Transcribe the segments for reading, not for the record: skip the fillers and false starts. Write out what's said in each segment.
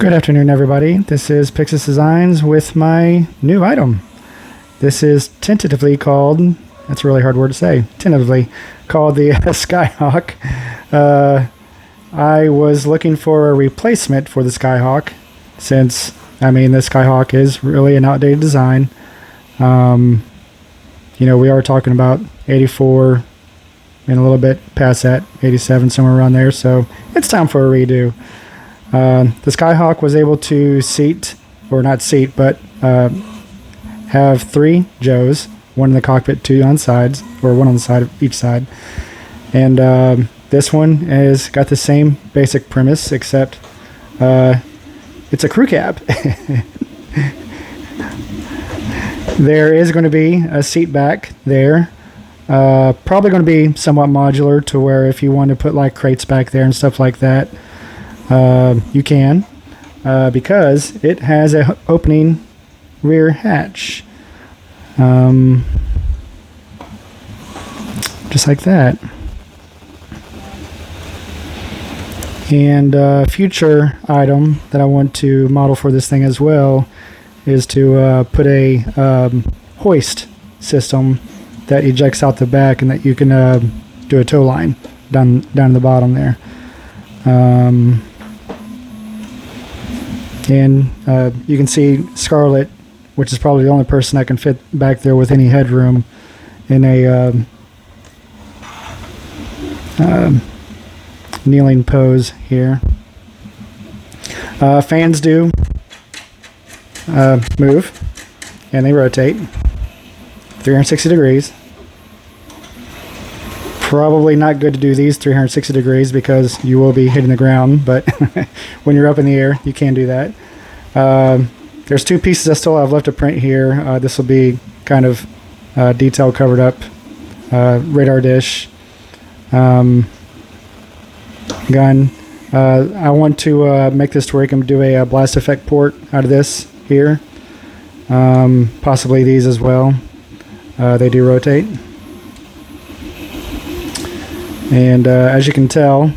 Good afternoon, everybody. This is Pixis Designs with my new item. This is tentatively called, that's a really hard word to say, tentatively called the Skyhawk. I was looking for a replacement for the Skyhawk since, the Skyhawk is really an outdated design. We are talking about 84 and a little bit past that, 87, somewhere around there, so it's time for a redo. The Skyhawk was able to have 3 Joes, one in the cockpit, 2 on sides, or one on the side of each side. And this one has got the same basic premise, except it's a crew cab. There is going to be a seat back there. Probably going to be somewhat modular to where if you want to put like crates back there and stuff like that, you can, because it has an opening rear hatch, just like that. And a future item that I want to model for this thing as well is to put a hoist system that ejects out the back and that you can do a tow line down the bottom there. And you can see Scarlett, which is probably the only person that can fit back there with any headroom, in a kneeling pose here. Fans do move, and they rotate 360 degrees. Probably not good to do these 360 degrees because you will be hitting the ground, but when you're up in the air, you can do that. There's 2 pieces I still have left to print here. This will be kind of detail covered up radar dish, gun. I want to make this to where you can do a blast effect port out of this here. Possibly these as well. They do rotate. And as you can tell,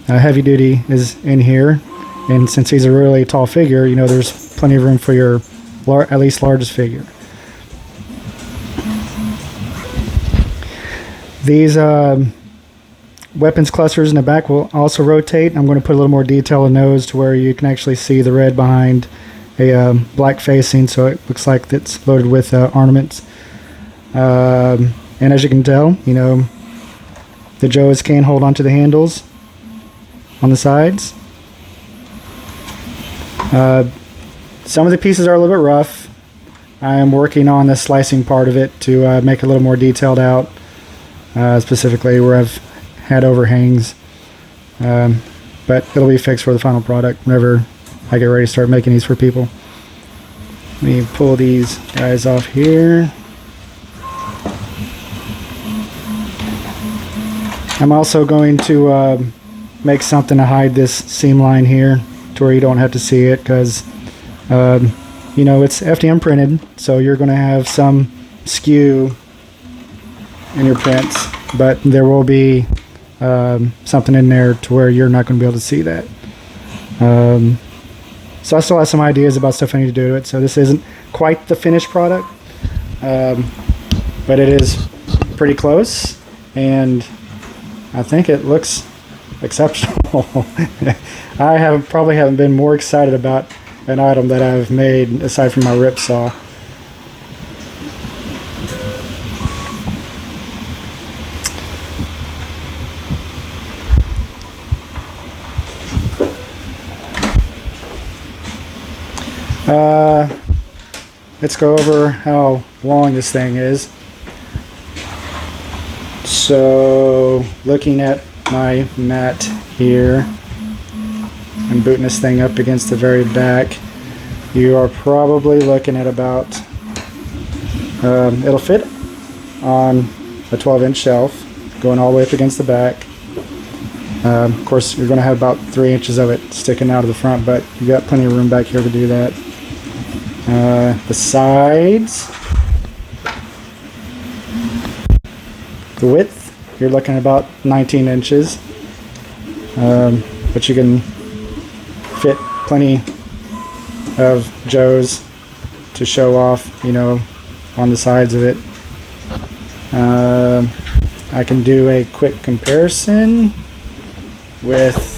heavy duty is in here, and since he's a really tall figure, there's plenty of room for your at least largest figure. These weapons clusters in the back will also rotate. I'm going to put a little more detail in those to where you can actually see the red behind a black facing, so it looks like it's loaded with ornaments. And as you can tell, the Joes can hold onto the handles on the sides. Some of the pieces are a little bit rough. I am working on the slicing part of it to make it a little more detailed out, specifically where I've had overhangs. But it'll be fixed for the final product whenever I get ready to start making these for people. Let me pull these guys off here. I'm also going to make something to hide this seam line here to where you don't have to see it, because it's FDM printed, so you're going to have some skew in your prints, but there will be something in there to where you're not going to be able to see that. So I still have some ideas about stuff I need to do to it, so this isn't quite the finished product, but it is pretty close, and I think it looks exceptional. I probably haven't been more excited about an item that I've made aside from my rip saw. Let's go over how long this thing is. So, looking at my mat here, I'm booting this thing up against the very back. You are probably looking at about, it'll fit on a 12-inch shelf, going all the way up against the back. Of course, you're going to have about 3 inches of it sticking out of the front, but you've got plenty of room back here to do that. The sides, the width, you're looking at about 19 inches. But you can fit plenty of Joes to show off, you know, on the sides of it. I can do a quick comparison with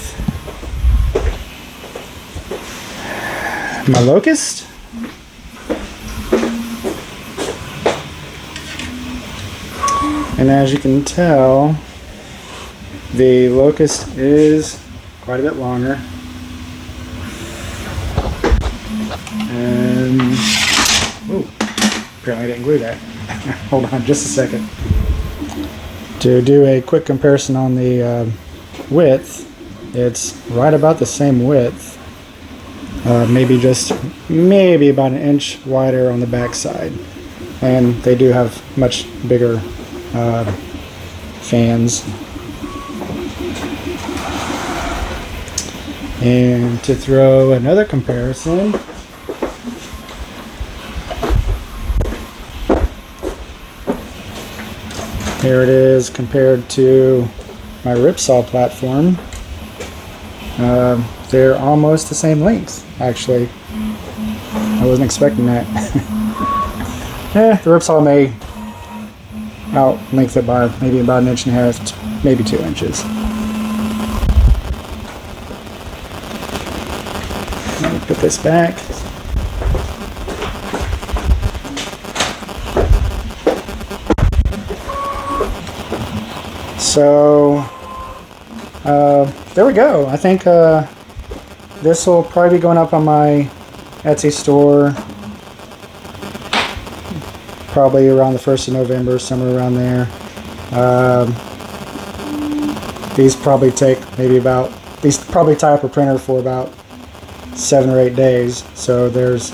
my Locust. And as you can tell, the Locust is quite a bit longer. And, ooh, apparently I didn't glue that. Hold on just a second. To do a quick comparison on the width, it's right about the same width. Maybe about an inch wider on the back side. And they do have much bigger fans. And to throw another comparison, here it is compared to my ripsaw platform. They're almost the same length, actually. I wasn't expecting that. The ripsaw may out-length it by maybe about 1.5 inches, maybe 2 inches. Let me put this back. So there we go. I think this will probably be going up on my Etsy store probably around the 1st of November, somewhere around there. These probably take these probably tie up a printer for about 7 or 8 days. So there's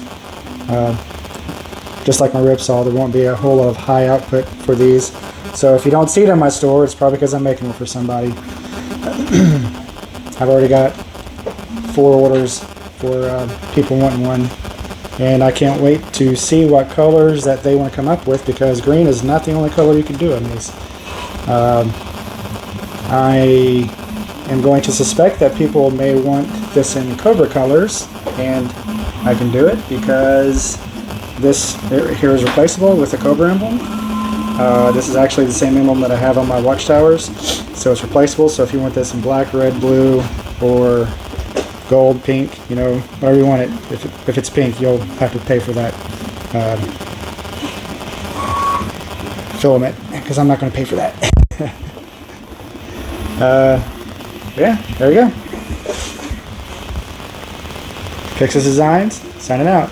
just like my ripsaw, there won't be a whole lot of high output for these. So if you don't see it in my store, it's probably because I'm making it for somebody. I've already got 4 orders for people wanting one, and I can't wait to see what colors that they want to come up with, because green is not the only color you can do on these. I am going to suspect that people may want this in Cobra colors, and I can do it because this here is replaceable with the Cobra emblem. This is actually the same emblem that I have on my watchtowers, so it's replaceable. So if you want this in black, red, blue, or gold, pink, you know, whatever you want it. If it's pink, you'll have to pay for that filament, because I'm not going to pay for that. Yeah, there we go. Pixis Designs, signing out.